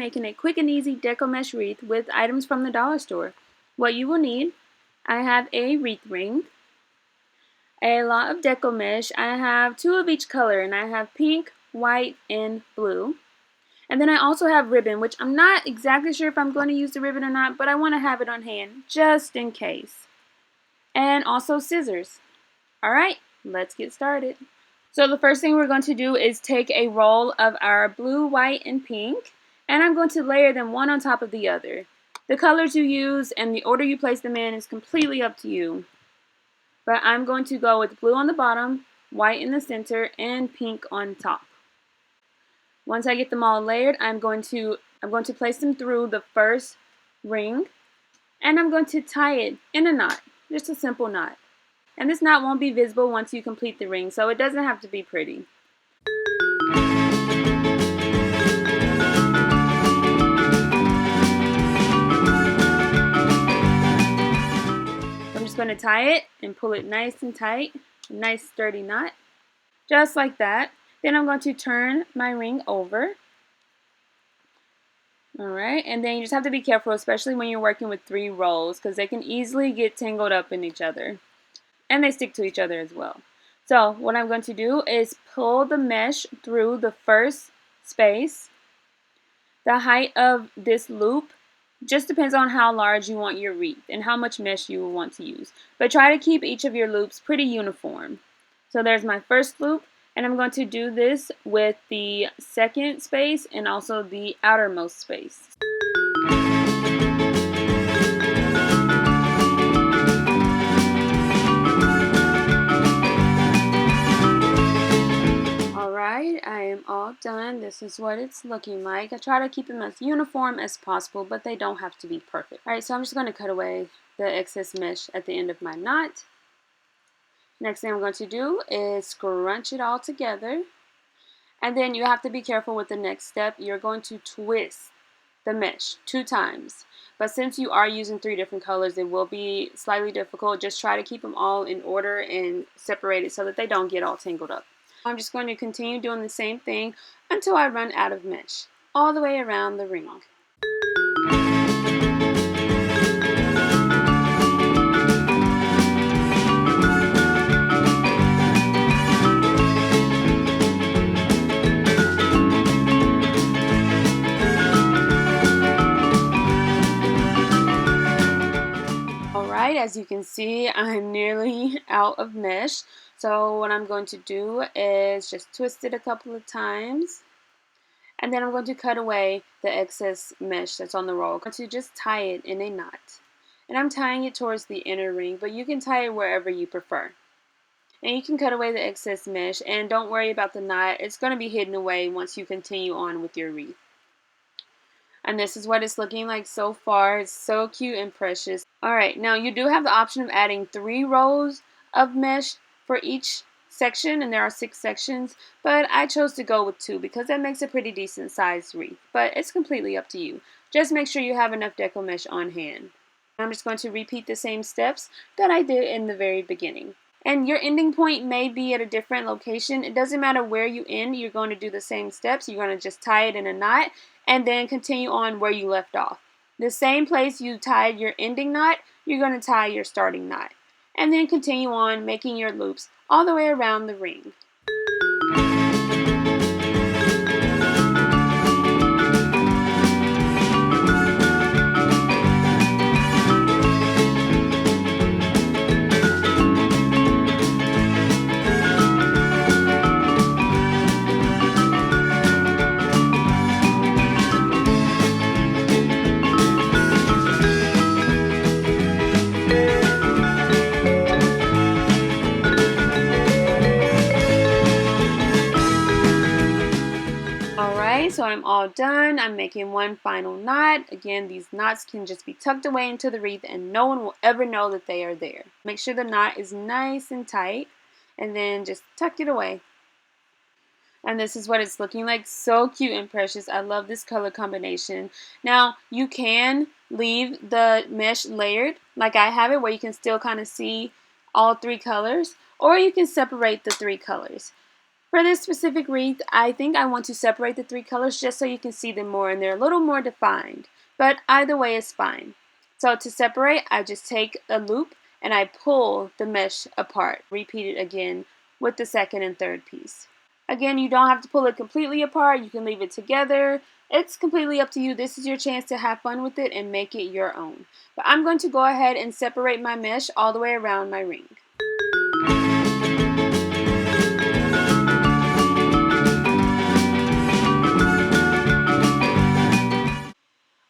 making a quick and easy deco mesh wreath with items from the dollar store. What you will need, I have a wreath ring, a lot of deco mesh. I have 2 of each color, and I have pink, white, and blue. And then I also have ribbon, which I'm not exactly sure if I'm going to use the ribbon or not, but I want to have it on hand just in case. And also scissors. Alright, let's get started. So the first thing we're going to do is take a roll of our blue, white, and pink, and I'm going to layer them one on top of the other. The colors you use and the order you place them in is completely up to you. But I'm going to go with blue on the bottom, white in the center, and pink on top. Once I get them all layered, I'm going to place them through the first ring, and I'm going to tie it in a knot, just a simple knot. And this knot won't be visible once you complete the ring, so it doesn't have to be pretty. I'm just going to tie it and pull it nice and tight, a nice sturdy knot, just like that. Then I'm going to turn my ring over. Alright, and then you just have to be careful, especially when you're working with 3 rolls, because they can easily get tangled up in each other. And they stick to each other as well. So what I'm going to do is pull the mesh through the first space. The height of this loop just depends on how large you want your wreath and how much mesh you will want to use. But try to keep each of your loops pretty uniform. So there's my first loop, and I'm going to do this with the second space and also the outermost space. Alright, I am all done. This is what it's looking like. I try to keep them as uniform as possible, but they don't have to be perfect. Alright, so I'm just going to cut away the excess mesh at the end of my knot. Next thing I'm going to do is scrunch it all together. And then you have to be careful with the next step. You're going to twist the mesh 2 times. But since you are using 3 different colors, it will be slightly difficult. Just try to keep them all in order and separate it so that they don't get all tangled up. I'm just going to continue doing the same thing until I run out of mesh, all the way around the ring. Alright, as you can see, I'm nearly out of mesh. So what I'm going to do is just twist it a couple of times, and then I'm going to cut away the excess mesh that's on the roll. I'm going to just tie it in a knot, and I'm tying it towards the inner ring, but you can tie it wherever you prefer. And you can cut away the excess mesh, and don't worry about the knot. It's going to be hidden away once you continue on with your wreath. And this is what it's looking like so far. It's so cute and precious. Alright, now you do have the option of adding 3 rows of mesh for each section, and there are 6 sections, but I chose to go with 2 because that makes a pretty decent sized wreath. But it's completely up to you. Just make sure you have enough deco mesh on hand. I'm just going to repeat the same steps that I did in the very beginning. And your ending point may be at a different location. It doesn't matter where you end, you're going to do the same steps. You're going to just tie it in a knot and then continue on where you left off. The same place you tied your ending knot, you're going to tie your starting knot. And then continue on making your loops all the way around the ring. So I'm all done. I'm making one final knot. Again, these knots can just be tucked away into the wreath and no one will ever know that they are there. Make sure the knot is nice and tight and then just tuck it away. And this is what it's looking like. So cute and precious. I love this color combination. Now, you can leave the mesh layered like I have it, where you can still kind of see all 3 colors, or you can separate the 3 colors. For this specific wreath, I think I want to separate the 3 colors just so you can see them more and they're a little more defined. But either way is fine. So to separate, I just take a loop and I pull the mesh apart. Repeat it again with the second and third piece. Again, you don't have to pull it completely apart. You can leave it together. It's completely up to you. This is your chance to have fun with it and make it your own. But I'm going to go ahead and separate my mesh all the way around my ring.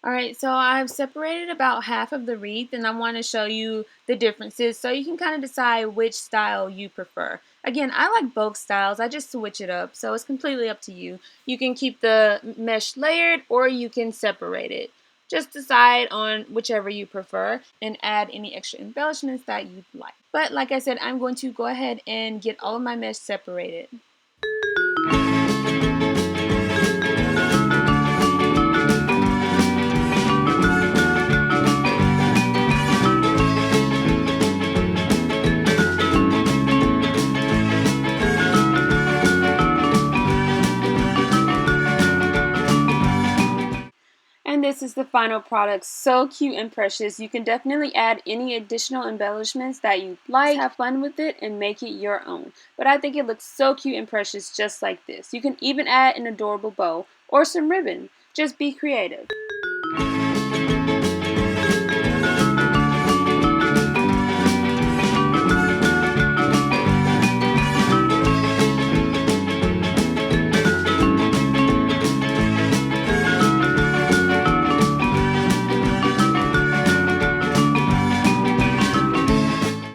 Alright, so I've separated about half of the wreath and I want to show you the differences so you can kind of decide which style you prefer. Again, I like both styles, I just switch it up, so it's completely up to you. You can keep the mesh layered or you can separate it. Just decide on whichever you prefer and add any extra embellishments that you'd like. But like I said, I'm going to go ahead and get all of my mesh separated. And this is the final product. So cute and precious. You can definitely add any additional embellishments that you like. Have fun with it and make it your own. But I think it looks so cute and precious just like this. You can even add an adorable bow or some ribbon. Just be creative.